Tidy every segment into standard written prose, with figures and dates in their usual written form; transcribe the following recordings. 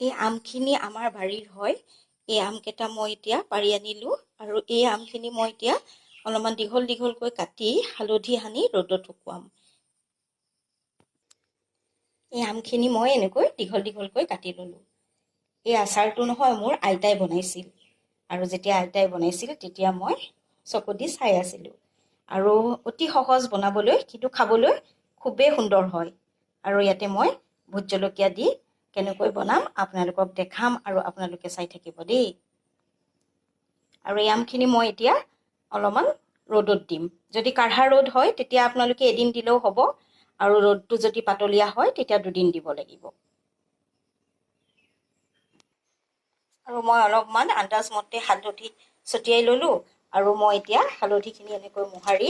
এই আমখিনি আমাৰ বাৰীৰ হয়। এই আমকেইটা মই এতিয়া পাৰি আনিলোঁ আৰু এই আমখিনি মই এতিয়া অলপমান দীঘল দীঘলকৈ কাটি হালধি সানি ৰ'দত শুকুৱাম। এই আমখিনি মই এনেকৈ দীঘল দীঘলকৈ কাটি ল'লোঁ। এই আচাৰটো নহয় মোৰ আইতাই বনাইছিল আৰু যেতিয়া আইতাই বনাইছিল তেতিয়া মই চকু দি চাই আছিলোঁ আৰু অতি সহজ বনাবলৈ, কিন্তু খাবলৈ খুবেই সুন্দৰ হয়। আৰু ইয়াতে মই ভোট জলকীয়া দি কেনেকৈ বনাম আপোনালোকক দেখাম আৰু আপোনালোকে চাই থাকিব দেই। আৰু এই আমখিনি মই এতিয়া অলপমান ৰ'দত দিম। যদি কাঢ়া ৰ'দ হয় তেতিয়া আপোনালোকে এদিন দিলেও হ'ব, আৰু ৰ'দটো যদি পাতলীয়া হয় তেতিয়া 2 দিন দিব লাগিব। আৰু মই অলপমান আন্দাজমতে হালধি ছটিয়াই ল'লোঁ আৰু মই এতিয়া হালধিখিনি এনেকৈ মোহাৰি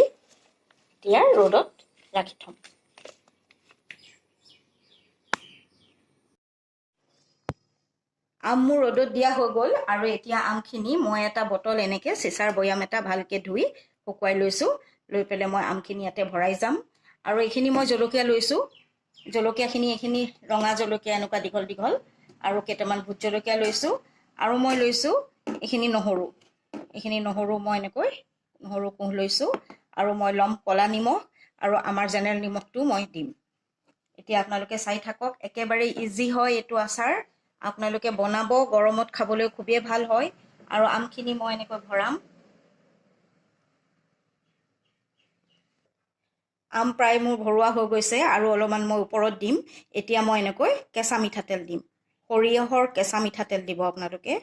এতিয়া ৰ'দত ৰাখি থ'ম। আম মোৰ ৰ'দত দিয়া হৈ গ'ল আৰু এতিয়া আমখিনি মই এটা বটল এনেকৈ চিচাৰ বৈয়াম এটা ভালকৈ ধুই শুকুৱাই লৈছোঁ। লৈ পেলাই মই আমখিনি ইয়াতে ভৰাই যাম। আৰু এইখিনি মই জলকীয়া লৈছোঁ। জলকীয়াখিনি এইখিনি ৰঙা জলকীয়া এনেকুৱা দীঘল দীঘল, আৰু কেইটামান ভোট জলকীয়া লৈছোঁ। আৰু মই লৈছোঁ এইখিনি নহৰু। এইখিনি নহৰু মই এনেকৈ নহৰু কোহ লৈছোঁ। আৰু মই ল'ম ক'লা নিমখ, আৰু আমাৰ জেনেৰেল নিমখটো মই দিম। এতিয়া আপোনালোকে চাই থাকক, একেবাৰে ইজি হয় এইটো আচাৰ। আপোনালোকে বনাব, গৰমত খাবলৈ খুবেই ভাল হয়। আৰু আমখিনি মই এনেকৈ ভৰাম। আম প্ৰায় মোৰ ভৰোৱা হৈ গৈছে আৰু অলপমান মই ওপৰত দিম। এতিয়া মই এনেকৈ কেঁচা মিঠাতেল দিম। সৰিয়হৰ কেঁচা মিঠাতেল দিব আপোনালোকে।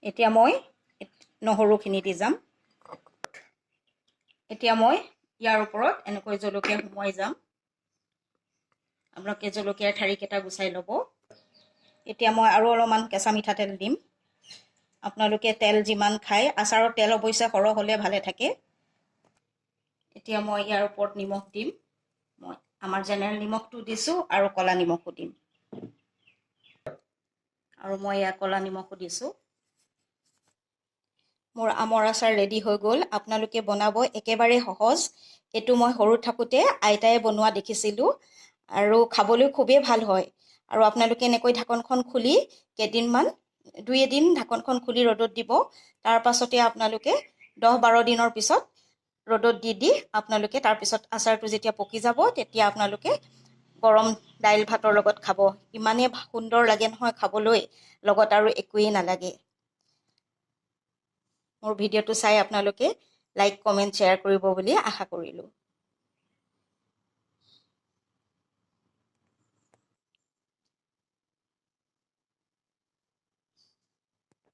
এতিয়া মই নহৰুখিনি দি যাম। এতিয়া মই ইয়াৰ ওপৰত এনেকৈ জলকীয়া সুমুৱাই যাম। আপোনালোকে জলকীয়াৰ ঠাৰিকেইটা গুচাই ল'ব। এতিয়া মই আৰু অলপমান কেঁচা মিঠাতেল দিম। আপোনালোকে তেল যিমান খায়, আচাৰৰ তেল অৱশ্যে সৰহ হ'লে ভালে থাকে। এতিয়া মই ইয়াৰ ওপৰত নিমখ দিম। মই আমাৰ জেনেৰেল নিমখটো দিছোঁ আৰু ক'লা নিমখো দিম। আৰু মই ইয়াৰ ক'লা নিমখো দিছোঁ। মোৰ আমৰ আচাৰ ৰেডি হৈ গ'ল। আপোনালোকে বনাব, একেবাৰে সহজ। এইটো মই সৰু থাকোঁতে আইতাই বনোৱা দেখিছিলোঁ আৰু খাবলৈ খুবেই ভাল হয়। আৰু আপোনালোকে এনেকৈ ঢাকনখন খুলি কেইদিনমান, 2-এদিন ঢাকনখন খুলি ৰ'দত দিব। তাৰ পাছতে আপোনালোকে 10-12 দিনৰ পিছত ৰ'দত দি আপোনালোকে তাৰপিছত আচাৰটো যেতিয়া পকি যাব তেতিয়া আপোনালোকে গৰম দাইল ভাতৰ লগত খাব। ইমানেই সুন্দৰ লাগে নহয় খাবলৈ, লগত আৰু একোৱেই নালাগে। মোৰ ভিডিঅ'টো চাই আপোনালোকে লাইক, কমেণ্ট, শ্বেয়াৰ কৰিব বুলি আশা কৰিলোঁ।